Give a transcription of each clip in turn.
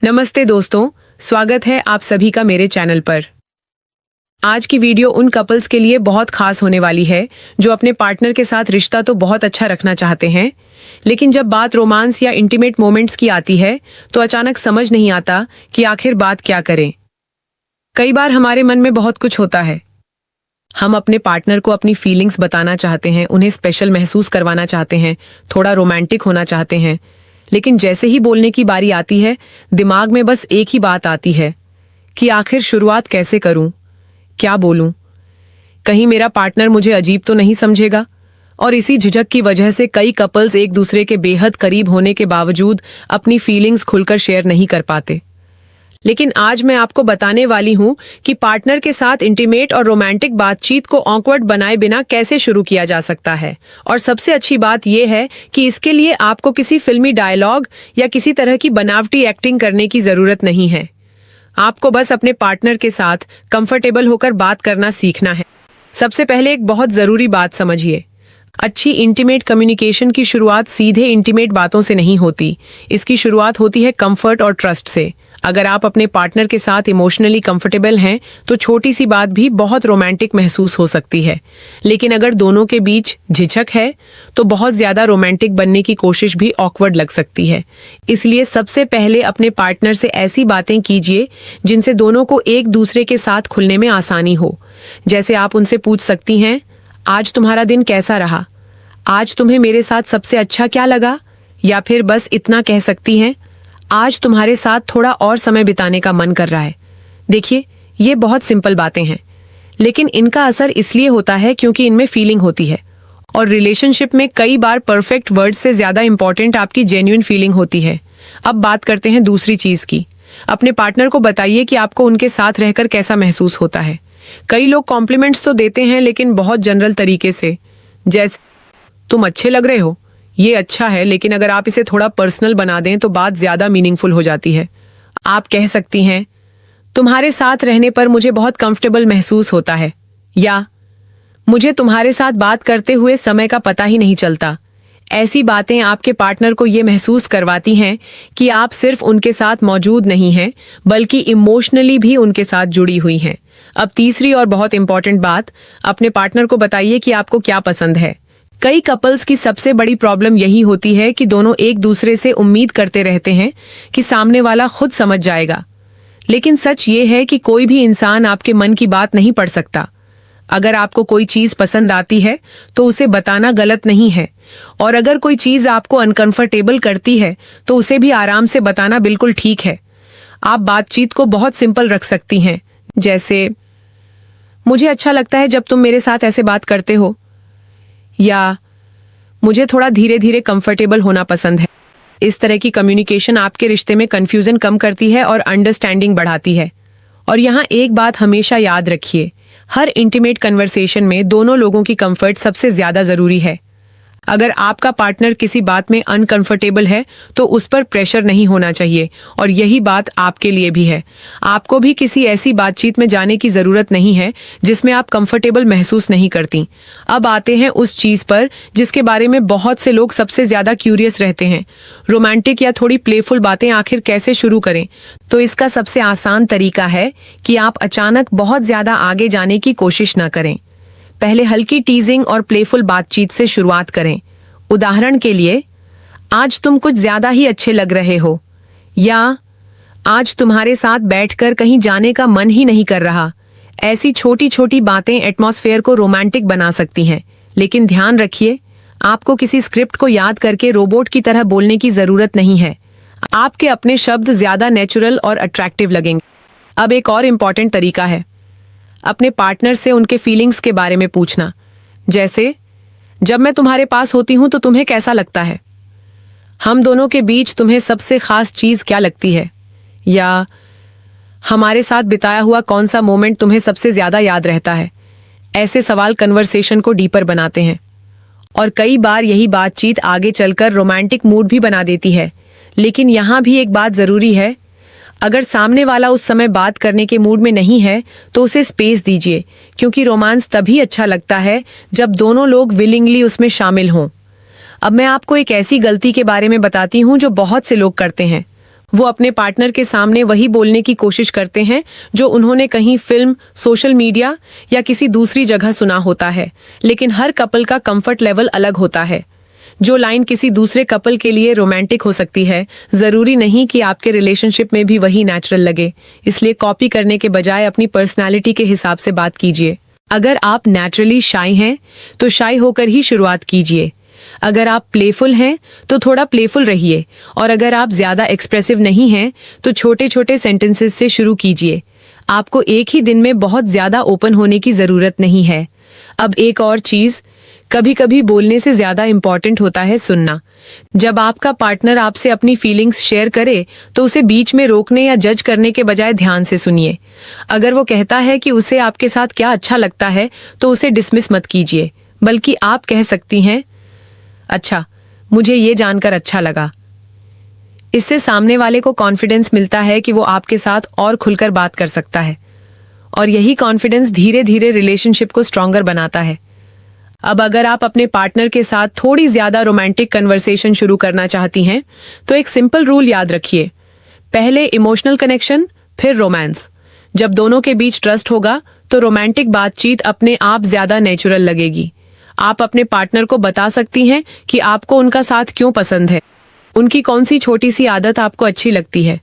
नमस्ते दोस्तों, स्वागत है आप सभी का मेरे चैनल पर। आज की वीडियो उन कपल्स के लिए बहुत खास होने वाली है जो अपने पार्टनर के साथ रिश्ता तो बहुत अच्छा रखना चाहते हैं, लेकिन जब बात रोमांस या इंटीमेट मोमेंट्स की आती है तो अचानक समझ नहीं आता कि आखिर बात क्या करें। कई बार हमारे मन में बहुत कुछ होता है। हम अपने पार्टनर को अपनी फीलिंग्स बताना चाहते हैं, उन्हें स्पेशल महसूस करवाना चाहते हैं, थोड़ा रोमांटिक होना चाहते हैं, लेकिन जैसे ही बोलने की बारी आती है दिमाग में बस एक ही बात आती है कि आखिर शुरुआत कैसे करूं, क्या बोलूं, कहीं मेरा पार्टनर मुझे अजीब तो नहीं समझेगा। और इसी झिझक की वजह से कई कपल्स एक दूसरे के बेहद करीब होने के बावजूद अपनी फीलिंग्स खुलकर शेयर नहीं कर पाते। लेकिन आज मैं आपको बताने वाली हूं कि पार्टनर के साथ इंटीमेट और रोमांटिक बातचीत को ऑकवर्ड बनाए बिना कैसे शुरू किया जा सकता है। और सबसे अच्छी बात यह है कि इसके लिए आपको किसी फिल्मी डायलॉग या किसी तरह की बनावटी एक्टिंग करने की जरूरत नहीं है। आपको बस अपने पार्टनर के साथ कंफर्टेबल होकर बात करना सीखना है। सबसे पहले एक बहुत जरूरी बात समझिए, अच्छी इंटीमेट कम्युनिकेशन की शुरुआत सीधे इंटीमेट बातों से नहीं होती। इसकी शुरुआत होती है कंफर्ट और ट्रस्ट से। अगर आप अपने पार्टनर के साथ इमोशनली कंफर्टेबल हैं तो छोटी सी बात भी बहुत रोमांटिक महसूस हो सकती है। लेकिन अगर दोनों के बीच झिझक है तो बहुत ज्यादा रोमांटिक बनने की कोशिश भी ऑकवर्ड लग सकती है। इसलिए सबसे पहले अपने पार्टनर से ऐसी बातें कीजिए जिनसे दोनों को एक दूसरे के साथ खुलने में आसानी हो। जैसे आप उनसे पूछ सकती हैं, आज तुम्हारा दिन कैसा रहा, आज तुम्हें मेरे साथ सबसे अच्छा क्या लगा, या फिर बस इतना कह सकती हैं, आज तुम्हारे साथ थोड़ा और समय बिताने का मन कर रहा है। देखिए, ये बहुत सिंपल बातें हैं, लेकिन इनका असर इसलिए होता है क्योंकि इनमें फीलिंग होती है। और रिलेशनशिप में कई बार परफेक्ट वर्ड से ज्यादा इंपॉर्टेंट आपकी जेन्युइन फीलिंग होती है। अब बात करते हैं दूसरी चीज की। अपने पार्टनर को बताइए कि आपको उनके साथ रहकर कैसा महसूस होता है। कई लोग कॉम्प्लीमेंट्स तो देते हैं, लेकिन बहुत जनरल तरीके से, जैसे तुम अच्छे लग रहे हो, ये अच्छा है, लेकिन अगर आप इसे थोड़ा पर्सनल बना दें तो बात ज्यादा मीनिंगफुल हो जाती है। आप कह सकती हैं, तुम्हारे साथ रहने पर मुझे बहुत कंफर्टेबल महसूस होता है, या मुझे तुम्हारे साथ बात करते हुए समय का पता ही नहीं चलता। ऐसी बातें आपके पार्टनर को ये महसूस करवाती हैं कि आप सिर्फ उनके साथ मौजूद नहीं हैं, बल्कि इमोशनली भी उनके साथ जुड़ी हुई हैं। अब तीसरी और बहुत इंपॉर्टेंट बात, अपने पार्टनर को बताइए कि आपको क्या पसंद है। कई कपल्स की सबसे बड़ी प्रॉब्लम यही होती है कि दोनों एक दूसरे से उम्मीद करते रहते हैं कि सामने वाला खुद समझ जाएगा, लेकिन सच ये है कि कोई भी इंसान आपके मन की बात नहीं पढ़ सकता। अगर आपको कोई चीज पसंद आती है तो उसे बताना गलत नहीं है, और अगर कोई चीज आपको अनकंफर्टेबल करती है तो उसे भी आराम से बताना बिल्कुल ठीक है। आप बातचीत को बहुत सिंपल रख सकती हैं, जैसे मुझे अच्छा लगता है जब तुम मेरे साथ ऐसे बात करते हो, या मुझे थोड़ा धीरे धीरे कंफर्टेबल होना पसंद है। इस तरह की कम्युनिकेशन आपके रिश्ते में कंफ्यूजन कम करती है और अंडरस्टैंडिंग बढ़ाती है। और यहाँ एक बात हमेशा याद रखिए, हर इंटीमेट कन्वर्सेशन में दोनों लोगों की कंफर्ट सबसे ज्यादा जरूरी है। अगर आपका पार्टनर किसी बात में अनकंफर्टेबल है तो उस पर प्रेशर नहीं होना चाहिए, और यही बात आपके लिए भी है। आपको भी किसी ऐसी बातचीत में जाने की जरूरत नहीं है जिसमें आप कंफर्टेबल महसूस नहीं करती। अब आते हैं उस चीज पर जिसके बारे में बहुत से लोग सबसे ज्यादा क्यूरियस रहते हैं, रोमांटिक या थोड़ी प्लेफुल बातें आखिर कैसे शुरू करें। तो इसका सबसे आसान तरीका है कि आप अचानक बहुत ज्यादा आगे जाने की कोशिश न करें। पहले हल्की टीजिंग और प्लेफुल बातचीत से शुरुआत करें। उदाहरण के लिए, आज तुम कुछ ज्यादा ही अच्छे लग रहे हो, या आज तुम्हारे साथ बैठकर कहीं जाने का मन ही नहीं कर रहा। ऐसी छोटी छोटी बातें एटमॉस्फेयर को रोमांटिक बना सकती हैं, लेकिन ध्यान रखिए, आपको किसी स्क्रिप्ट को याद करके रोबोट की तरह बोलने की जरूरत नहीं है। आपके अपने शब्द ज्यादा नेचुरल और अट्रैक्टिव लगेंगे। अब एक और इम्पॉर्टेंट तरीका है अपने पार्टनर से उनके फीलिंग्स के बारे में पूछना। जैसे, जब मैं तुम्हारे पास होती हूं तो तुम्हें कैसा लगता है, हम दोनों के बीच तुम्हें सबसे खास चीज क्या लगती है, या हमारे साथ बिताया हुआ कौन सा मोमेंट तुम्हें सबसे ज्यादा याद रहता है। ऐसे सवाल कन्वर्सेशन को डीपर बनाते हैं, और कई बार यही बातचीत आगे चलकर रोमांटिक मूड भी बना देती है। लेकिन यहां भी एक बात जरूरी है, अगर सामने वाला उस समय बात करने के मूड में नहीं है तो उसे स्पेस दीजिए, क्योंकि रोमांस तभी अच्छा लगता है जब दोनों लोग विलिंगली उसमें शामिल हों। अब मैं आपको एक ऐसी गलती के बारे में बताती हूँ जो बहुत से लोग करते हैं। वो अपने पार्टनर के सामने वही बोलने की कोशिश करते हैं जो उन्होंने कहीं फिल्म, सोशल मीडिया या किसी दूसरी जगह सुना होता है। लेकिन हर कपल का कंफर्ट लेवल अलग होता है। जो लाइन किसी दूसरे कपल के लिए रोमांटिक हो सकती है, जरूरी नहीं कि आपके रिलेशनशिप में भी वही नेचुरल लगे। इसलिए कॉपी करने के बजाय अपनी पर्सनालिटी के हिसाब से बात कीजिए। अगर आप नेचुरली शाय हैं तो शाय होकर ही शुरुआत कीजिए। अगर आप प्लेफुल हैं तो थोड़ा प्लेफुल रहिए, और अगर आप ज्यादा एक्सप्रेसिव नहीं हैं तो छोटे छोटे सेंटेंसेस से शुरू कीजिए। आपको एक ही दिन में बहुत ज्यादा ओपन होने की जरूरत नहीं है। अब एक और चीज, कभी कभी बोलने से ज्यादा इम्पोर्टेंट होता है सुनना। जब आपका पार्टनर आपसे अपनी फीलिंग्स शेयर करे तो उसे बीच में रोकने या जज करने के बजाय ध्यान से सुनिए। अगर वो कहता है कि उसे आपके साथ क्या अच्छा लगता है तो उसे डिसमिस मत कीजिए, बल्कि आप कह सकती हैं, अच्छा, मुझे ये जानकर अच्छा लगा। इससे सामने वाले को कॉन्फिडेंस मिलता है कि वो आपके साथ और खुलकर बात कर सकता है, और यही कॉन्फिडेंस धीरे धीरे रिलेशनशिप को स्ट्रॉन्गर बनाता है। अब अगर आप अपने पार्टनर के साथ थोड़ी ज्यादा रोमांटिक कन्वर्सेशन शुरू करना चाहती हैं तो एक सिंपल रूल याद रखिए, पहले इमोशनल कनेक्शन, फिर रोमांस। जब दोनों के बीच ट्रस्ट होगा तो रोमांटिक बातचीत अपने आप ज्यादा नेचुरल लगेगी। आप अपने पार्टनर को बता सकती हैं कि आपको उनका साथ क्यों पसंद है, उनकी कौन सी छोटी सी आदत आपको अच्छी लगती है,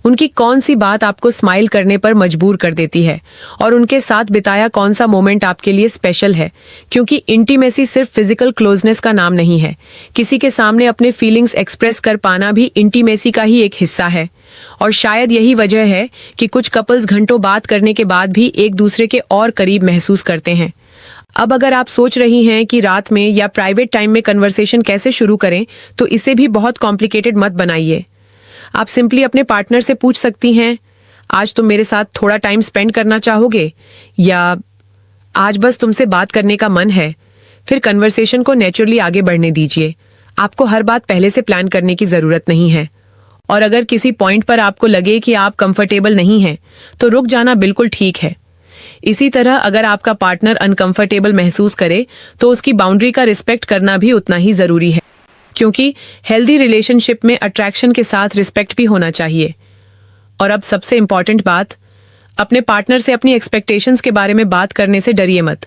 उनकी कौन सी बात आपको स्माइल करने पर मजबूर कर देती है, और उनके साथ बिताया कौन सा मोमेंट आपके लिए स्पेशल है। क्योंकि इंटीमेसी सिर्फ फिजिकल क्लोजनेस का नाम नहीं है। किसी के सामने अपने फीलिंग्स एक्सप्रेस कर पाना भी इंटीमेसी का ही एक हिस्सा है। और शायद यही वजह है कि कुछ कपल्स घंटों बात करने के बाद भी एक दूसरे के और करीब महसूस करते हैं। अब अगर आप सोच रही हैं कि रात में या प्राइवेट टाइम में कन्वर्सेशन कैसे शुरू करें, तो इसे भी बहुत कॉम्प्लिकेटेड मत बनाइए। आप सिंपली अपने पार्टनर से पूछ सकती हैं, आज तुम मेरे साथ थोड़ा टाइम स्पेंड करना चाहोगे, या आज बस तुमसे बात करने का मन है। फिर कन्वर्सेशन को नेचुरली आगे बढ़ने दीजिए। आपको हर बात पहले से प्लान करने की जरूरत नहीं है। और अगर किसी पॉइंट पर आपको लगे कि आप कंफर्टेबल नहीं हैं, तो रुक जाना बिल्कुल ठीक है। इसी तरह अगर आपका पार्टनर अनकंफर्टेबल महसूस करे तो उसकी बाउंड्री का रिस्पेक्ट करना भी उतना ही जरूरी है, क्योंकि हेल्दी रिलेशनशिप में अट्रैक्शन के साथ रिस्पेक्ट भी होना चाहिए। और अब सबसे इंपॉर्टेंट बात, अपने पार्टनर से अपनी एक्सपेक्टेशंस के बारे में बात करने से डरिए मत।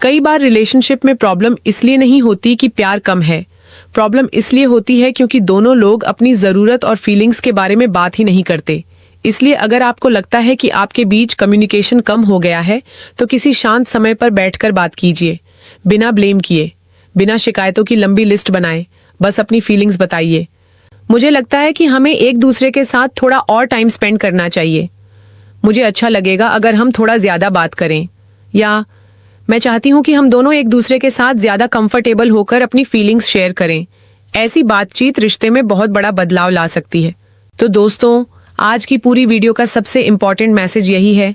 कई बार रिलेशनशिप में प्रॉब्लम इसलिए नहीं होती कि प्यार कम है, प्रॉब्लम इसलिए होती है क्योंकि दोनों लोग अपनी जरूरत और फीलिंग्स के बारे में बात ही नहीं करते। इसलिए अगर आपको लगता है कि आपके बीच कम्युनिकेशन कम हो गया है तो किसी शांत समय पर बैठकर बात कीजिए। बिना ब्लेम किए, बिना शिकायतों की लंबी लिस्ट बनाए, बस अपनी फीलिंग्स बताइए। मुझे लगता है कि हमें एक दूसरे के साथ थोड़ा और टाइम स्पेंड करना चाहिए। मुझे अच्छा लगेगा अगर हम थोड़ा ज्यादा बात करें, या मैं चाहती हूँ कि हम दोनों एक दूसरे के साथ ज्यादा कंफर्टेबल होकर अपनी फीलिंग्स शेयर करें। ऐसी बातचीत रिश्ते में बहुत बड़ा बदलाव ला सकती है। तो दोस्तों, आज की पूरी वीडियो का सबसे इम्पोर्टेंट मैसेज यही है,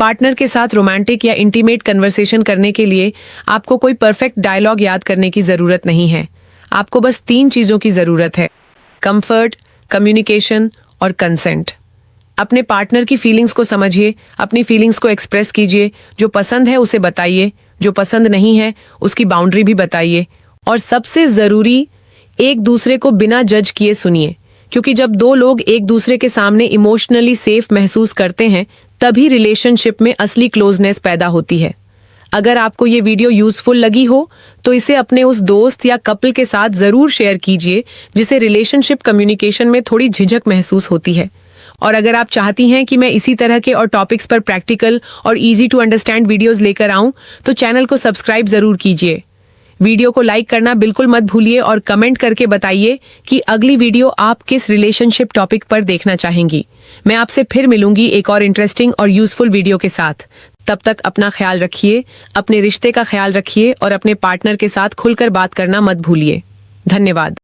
पार्टनर के साथ रोमांटिक या इंटीमेट कन्वर्सेशन करने के लिए आपको कोई परफेक्ट डायलॉग याद करने की जरूरत नहीं है। आपको बस 3 चीजों की जरूरत है, कंफर्ट, कम्युनिकेशन और कंसेंट। अपने पार्टनर की फीलिंग्स को समझिए, अपनी फीलिंग्स को एक्सप्रेस कीजिए। जो पसंद है उसे बताइए, जो पसंद नहीं है उसकी बाउंड्री भी बताइए। और सबसे जरूरी, एक दूसरे को बिना जज किए सुनिए, क्योंकि जब 2 लोग एक दूसरे के सामने इमोशनली सेफ महसूस करते हैं तभी रिलेशनशिप में असली क्लोजनेस पैदा होती है। अगर आपको ये वीडियो यूजफुल लगी हो तो इसे अपने उस दोस्त या कपल के साथ जरूर शेयर कीजिए जिसे रिलेशनशिप कम्युनिकेशन में थोड़ी झिझक महसूस होती है। और अगर आप चाहती हैं कि मैं इसी तरह के और टॉपिक्स पर प्रैक्टिकल और इजी टू अंडरस्टैंड वीडियोस लेकर आऊं तो चैनल को सब्सक्राइब जरूर कीजिए। वीडियो को लाइक करना बिल्कुल मत भूलिए और कमेंट करके बताइए कि अगली वीडियो आप किस रिलेशनशिप टॉपिक पर देखना चाहेंगी। मैं आपसे फिर मिलूंगी एक और इंटरेस्टिंग और यूजफुल वीडियो के साथ। तब तक अपना ख्याल रखिए, अपने रिश्ते का ख्याल रखिए और अपने पार्टनर के साथ खुलकर बात करना मत भूलिए। धन्यवाद।